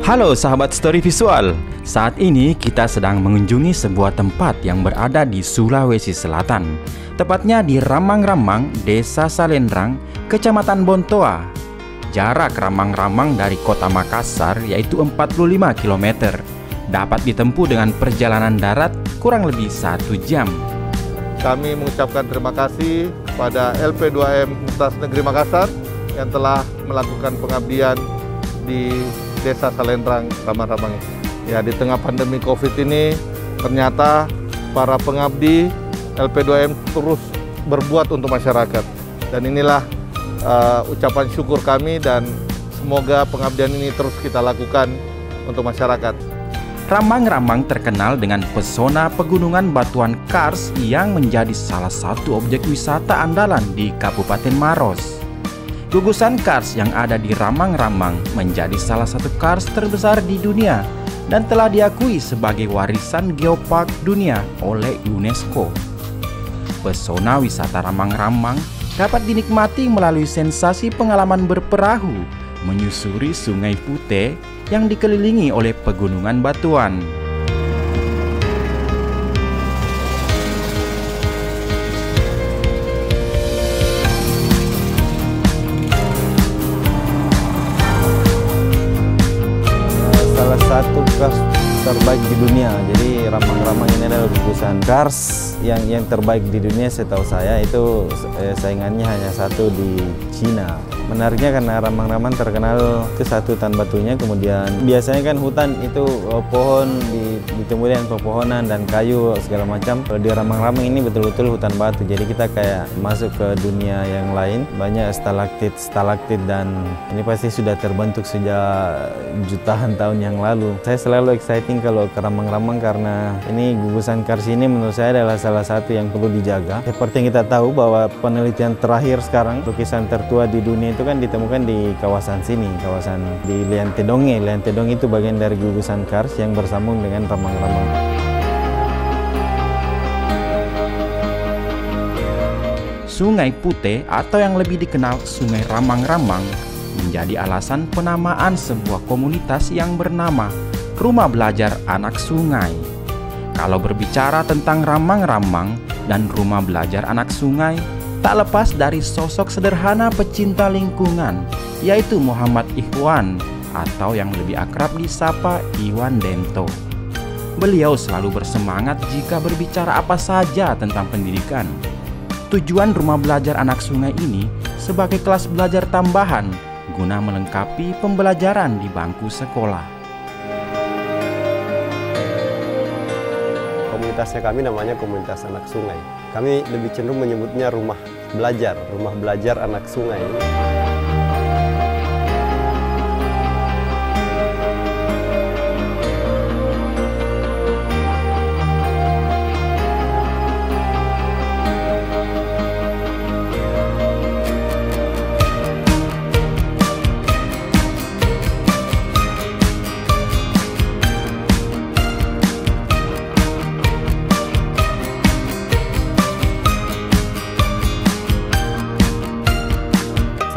Halo sahabat Story Visual, saat ini kita sedang mengunjungi sebuah tempat yang berada di Sulawesi Selatan, tepatnya di Ramang-Ramang, Desa Salendrang, Kecamatan Bontoa. Jarak Ramang-Ramang dari kota Makassar yaitu 45 km, dapat ditempuh dengan perjalanan darat kurang lebih 1 jam. Kami mengucapkan terima kasih pada LP2M Universitas Negeri Makassar yang telah melakukan pengabdian di Desa Salendrang, Ramang-Ramang. Ya, di tengah pandemi COVID ini, ternyata para pengabdi LP2M terus berbuat untuk masyarakat. Dan inilah ucapan syukur kami dan semoga pengabdian ini terus kita lakukan untuk masyarakat. Ramang-Ramang terkenal dengan pesona pegunungan batuan kars yang menjadi salah satu objek wisata andalan di Kabupaten Maros. Gugusan kars yang ada di Ramang-Ramang menjadi salah satu kars terbesar di dunia dan telah diakui sebagai warisan geopark dunia oleh UNESCO. Pesona wisata Ramang-Ramang dapat dinikmati melalui sensasi pengalaman berperahu menyusuri Sungai Putih yang dikelilingi oleh pegunungan batuan. Salah satu kars terbaik di dunia. Jadi Ramang-Ramang ini adalah gugusan kars yang terbaik di dunia setahu saya. Itu saingannya hanya satu di Cina. Menariknya karena Ramang-Ramang terkenal itu satu hutan batunya, kemudian biasanya kan hutan itu pohon ditumbuhi dengan pepohonan dan kayu segala macam. Kalau di Ramang-Ramang ini betul-betul hutan batu, jadi kita kayak masuk ke dunia yang lain. Banyak stalaktit, stalaktit, dan ini pasti sudah terbentuk sejak jutaan tahun yang lalu. Saya selalu exciting kalau ke Ramang-Ramang karena ini gugusan kars ini menurut saya adalah salah satu yang perlu dijaga. Seperti yang kita tahu bahwa penelitian terakhir sekarang, lukisan tertua di dunia itu kan ditemukan di kawasan sini, kawasan di Liantedonge. Liantedonge itu bagian dari gugusan kars yang bersambung dengan Ramang-Ramang. Sungai Putih atau yang lebih dikenal Sungai Ramang-Ramang menjadi alasan penamaan sebuah komunitas yang bernama Rumah Belajar Anak Sungai. Kalau berbicara tentang Ramang-Ramang dan Rumah Belajar Anak Sungai, tak lepas dari sosok sederhana pecinta lingkungan, yaitu Muhammad Ikhwan atau yang lebih akrab disapa Iwan Dento. Beliau selalu bersemangat jika berbicara apa saja tentang pendidikan. Tujuan Rumah Belajar Anak Sungai ini sebagai kelas belajar tambahan guna melengkapi pembelajaran di bangku sekolah. Komunitasnya kami namanya Komunitas Anak Sungai. Kami lebih cenderung menyebutnya Rumah Belajar Anak Sungai.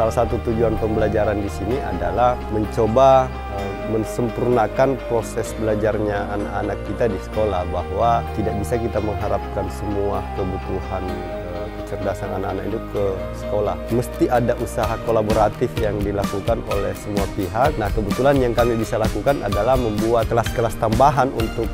Salah satu tujuan pembelajaran di sini adalah mencoba mensempurnakan proses belajarnya anak-anak kita di sekolah, bahwa tidak bisa kita mengharapkan semua kebutuhan kecerdasan anak-anak itu ke sekolah. Mesti ada usaha kolaboratif yang dilakukan oleh semua pihak. Nah, kebetulan yang kami bisa lakukan adalah membuat kelas-kelas tambahan untuk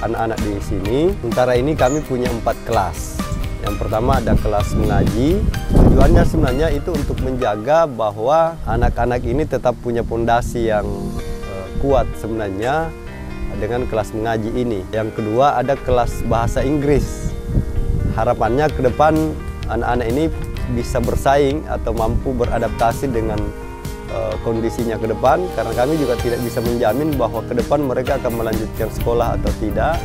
anak-anak di sini. Sementara ini kami punya 4 kelas. Yang pertama ada kelas mengaji. Tujuannya sebenarnya itu untuk menjaga bahwa anak-anak ini tetap punya fondasi yang kuat sebenarnya dengan kelas mengaji ini. Yang kedua ada kelas bahasa Inggris. Harapannya ke depan anak-anak ini bisa bersaing atau mampu beradaptasi dengan kondisinya ke depan, karena kami juga tidak bisa menjamin bahwa ke depan mereka akan melanjutkan sekolah atau tidak.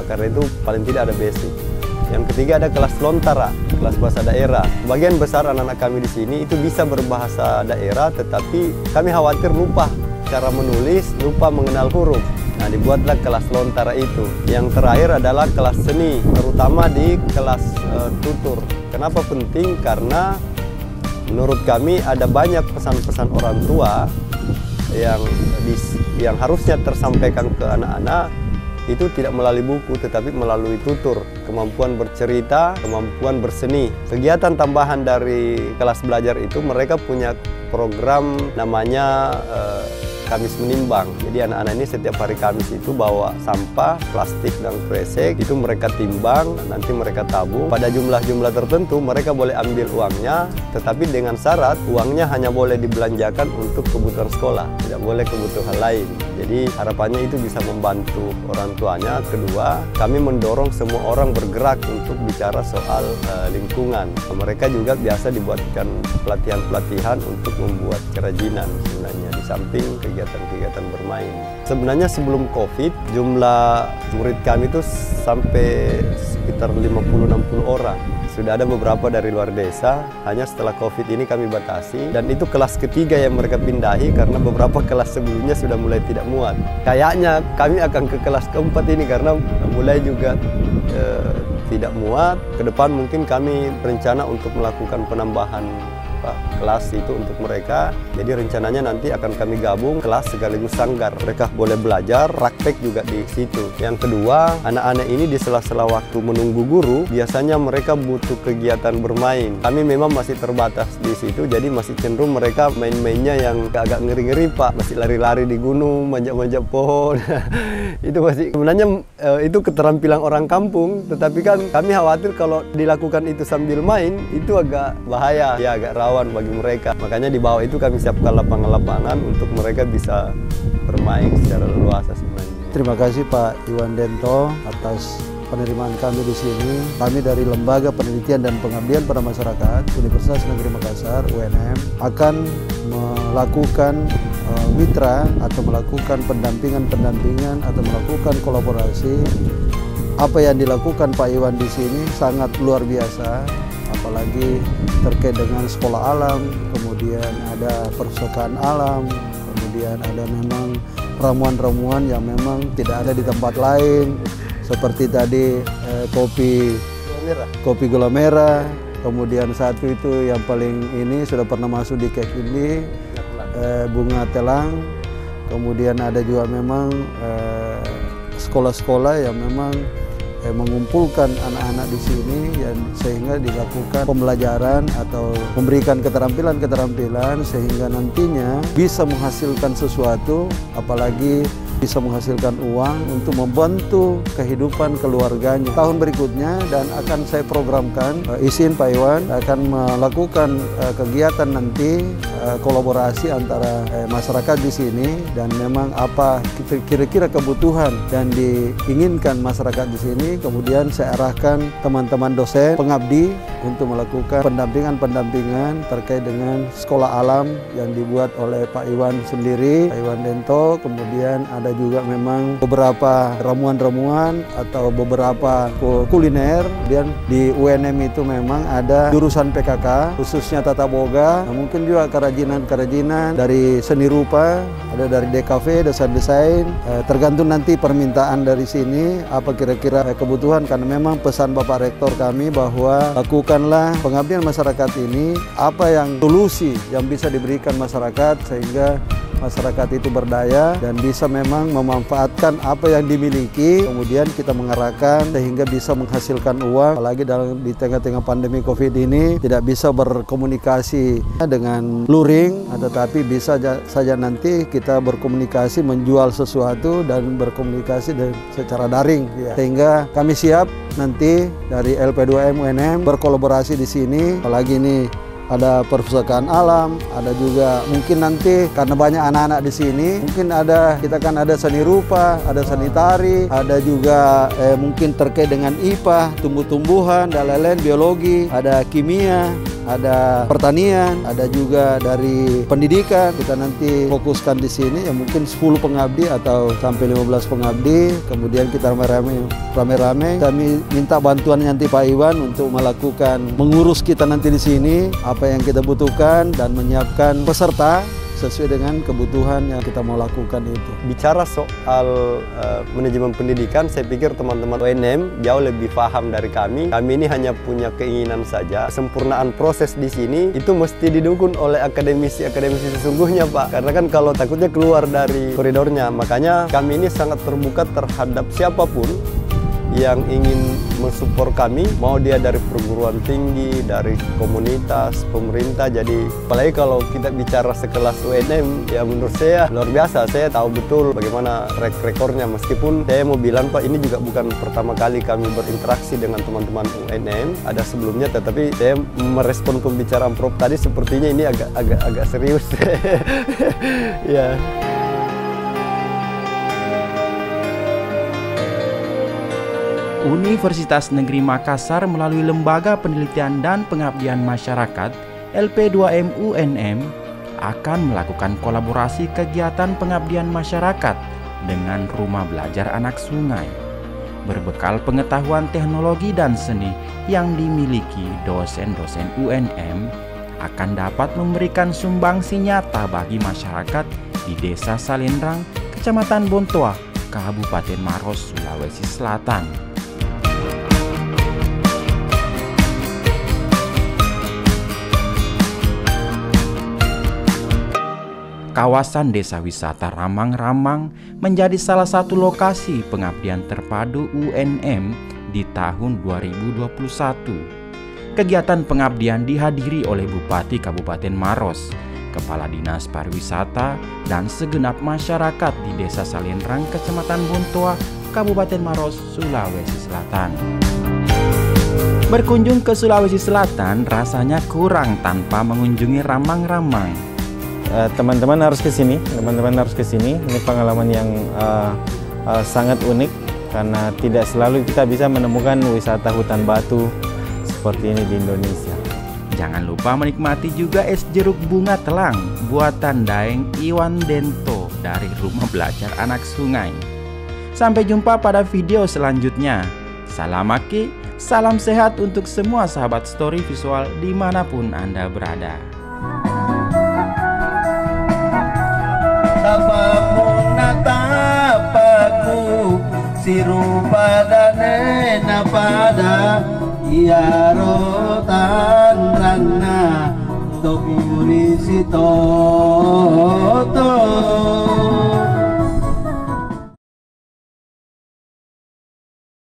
Karena itu paling tidak ada basic. Yang ketiga ada kelas lontara, kelas bahasa daerah. Sebagian besar anak-anak kami di sini itu bisa berbahasa daerah, tetapi kami khawatir lupa cara menulis, lupa mengenal huruf. Nah, dibuatlah kelas lontara itu. Yang terakhir adalah kelas seni, terutama di kelas tutur. Kenapa penting? Karena Menurut kami ada banyak pesan-pesan orang tua yang harusnya tersampaikan ke anak-anak itu tidak melalui buku tetapi melalui tutur, kemampuan bercerita, kemampuan berseni. Kegiatan tambahan dari kelas belajar itu mereka punya program namanya Kamis Menimbang. Jadi anak-anak ini setiap hari Kamis itu bawa sampah, plastik dan kresek, itu mereka timbang, nanti mereka tabung. Pada jumlah-jumlah tertentu mereka boleh ambil uangnya, tetapi dengan syarat uangnya hanya boleh dibelanjakan untuk kebutuhan sekolah, tidak boleh kebutuhan lain. Jadi harapannya itu bisa membantu orang tuanya. Kedua, kami mendorong semua orang bergerak untuk bicara soal lingkungan. Mereka juga biasa dibuatkan pelatihan-pelatihan untuk membuat kerajinan sebenarnya, di samping kegiatan-kegiatan bermain. Sebenarnya sebelum COVID, jumlah murid kami itu sampai sekitar 50-60 orang. Sudah ada beberapa dari luar desa, hanya setelah COVID ini kami batasi. Dan itu kelas ketiga yang mereka pindahi karena beberapa kelas sebelumnya sudah mulai tidak muat. Kayaknya kami akan ke kelas keempat ini karena mulai juga tidak muat. Kedepan mungkin kami berencana untuk melakukan penambahan kelas itu untuk mereka. Jadi rencananya nanti akan kami gabung kelas sekaligus sanggar. Mereka boleh belajar, praktek juga di situ. Yang kedua, anak-anak ini di sela-sela waktu menunggu guru, biasanya mereka butuh kegiatan bermain. Kami memang masih terbatas di situ, jadi masih cenderung mereka main-mainnya yang agak ngeri-ngeri Pak. Masih lari-lari di gunung, manjat-manjat pohon. Itu masih sebenarnya itu keterampilan orang kampung, tetapi kan kami khawatir kalau dilakukan itu sambil main, itu agak bahaya, ya agak rawan bagi mereka. Makanya di bawah itu kami siapkan lapangan-lapangan untuk mereka bisa bermain secara leluasa sebenarnya. Terima kasih Pak Iwan Dento atas penerimaan kami di sini. Kami dari Lembaga Penelitian dan Pengabdian pada Masyarakat Universitas Negeri Makassar (UNM) akan melakukan mitra atau melakukan pendampingan atau melakukan kolaborasi. Apa yang dilakukan Pak Iwan di sini sangat luar biasa, apalagi terkait dengan sekolah alam, kemudian ada perpustakaan alam, kemudian ada memang ramuan-ramuan yang memang tidak ada di tempat lain, seperti tadi kopi gula merah, kemudian satu itu yang paling ini sudah pernah masuk di cake ini, bunga telang, kemudian ada juga memang sekolah-sekolah yang memang mengumpulkan anak-anak di sini yang sehingga dilakukan pembelajaran atau memberikan keterampilan-keterampilan sehingga nantinya bisa menghasilkan sesuatu, apalagi bisa menghasilkan uang untuk membantu kehidupan keluarganya. Tahun berikutnya dan akan saya programkan, izin Pak Iwan akan melakukan kegiatan nanti kolaborasi antara masyarakat di sini, dan memang apa kira-kira kebutuhan dan diinginkan masyarakat di sini, kemudian saya arahkan teman-teman dosen pengabdi untuk melakukan pendampingan terkait dengan sekolah alam yang dibuat oleh Pak Iwan sendiri, Pak Iwan Dento. Kemudian ada juga memang beberapa ramuan-ramuan atau beberapa kuliner. Kemudian di UNM itu memang ada jurusan PKK khususnya tata boga, mungkin juga kerajinan dari seni rupa, ada dari DKV, desain, tergantung nanti permintaan dari sini apa kira-kira kebutuhan, karena memang pesan Bapak Rektor kami bahwa lakukanlah pengabdian masyarakat ini, apa yang solusi yang bisa diberikan masyarakat sehingga masyarakat itu berdaya dan bisa memang memanfaatkan apa yang dimiliki, kemudian kita mengarahkan sehingga bisa menghasilkan uang. Apalagi di tengah-tengah pandemi COVID ini tidak bisa berkomunikasi dengan luring, tetapi bisa saja nanti kita berkomunikasi menjual sesuatu dan berkomunikasi secara daring, ya. Sehingga kami siap nanti dari LP2M UNM berkolaborasi di sini, apalagi ini ada perpustakaan alam, ada juga mungkin nanti karena banyak anak-anak di sini, mungkin kita kan ada seni rupa, ada seni tari, ada juga mungkin terkait dengan IPA, tumbuh-tumbuhan, dan lain-lain, biologi, ada kimia, ada pertanian, ada juga dari pendidikan. Kita nanti fokuskan di sini ya mungkin 10 pengabdi atau sampai 15 pengabdi. Kemudian kita rame-rame. Kami minta bantuan nanti Pak Iwan untuk mengurus kita nanti di sini, apa yang kita butuhkan dan menyiapkan peserta sesuai dengan kebutuhan yang kita mau lakukan itu. Bicara soal manajemen pendidikan, saya pikir teman-teman UNM jauh lebih paham dari kami. Kami ini hanya punya keinginan saja. Sempurnaan proses di sini itu mesti didukung oleh akademisi-akademisi sesungguhnya, Pak. Karena kan kalau takutnya keluar dari koridornya, makanya kami ini sangat terbuka terhadap siapapun yang ingin mensupport kami, mau dia dari perguruan tinggi, dari komunitas, pemerintah. Jadi apalagi kalau kita bicara sekelas UNM, ya menurut saya luar biasa. Saya tahu betul bagaimana rekornya, meskipun saya mau bilang, Pak, ini juga bukan pertama kali kami berinteraksi dengan teman-teman UNM, ada sebelumnya, tetapi saya merespon pembicaraan Prof tadi sepertinya ini agak serius. Ya. Universitas Negeri Makassar melalui Lembaga Penelitian dan Pengabdian Masyarakat LP2M UNM akan melakukan kolaborasi kegiatan pengabdian masyarakat dengan Rumah Belajar Anak Sungai. Berbekal pengetahuan teknologi dan seni yang dimiliki dosen-dosen UNM akan dapat memberikan sumbangsi nyata bagi masyarakat di Desa Salendrang, Kecamatan Bontoa, Kabupaten Maros, Sulawesi Selatan. Kawasan Desa Wisata Ramang-Ramang menjadi salah satu lokasi pengabdian terpadu UNM di tahun 2021. Kegiatan pengabdian dihadiri oleh Bupati Kabupaten Maros, Kepala Dinas Pariwisata, dan segenap masyarakat di Desa Salendrang, Kecamatan Bontoa, Kabupaten Maros, Sulawesi Selatan. Berkunjung ke Sulawesi Selatan rasanya kurang tanpa mengunjungi Ramang-Ramang. Teman-teman harus ke sini, Ini pengalaman yang sangat unik karena tidak selalu kita bisa menemukan wisata hutan batu seperti ini di Indonesia. Jangan lupa menikmati juga es jeruk bunga telang buatan Daeng Iwan Dento dari Rumah Belajar Anak Sungai. Sampai jumpa pada video selanjutnya. Salam maki, salam sehat untuk semua sahabat story visual dimanapun Anda berada. Tapamu natapaku sirupadane napada iaro tanrana tokuri sito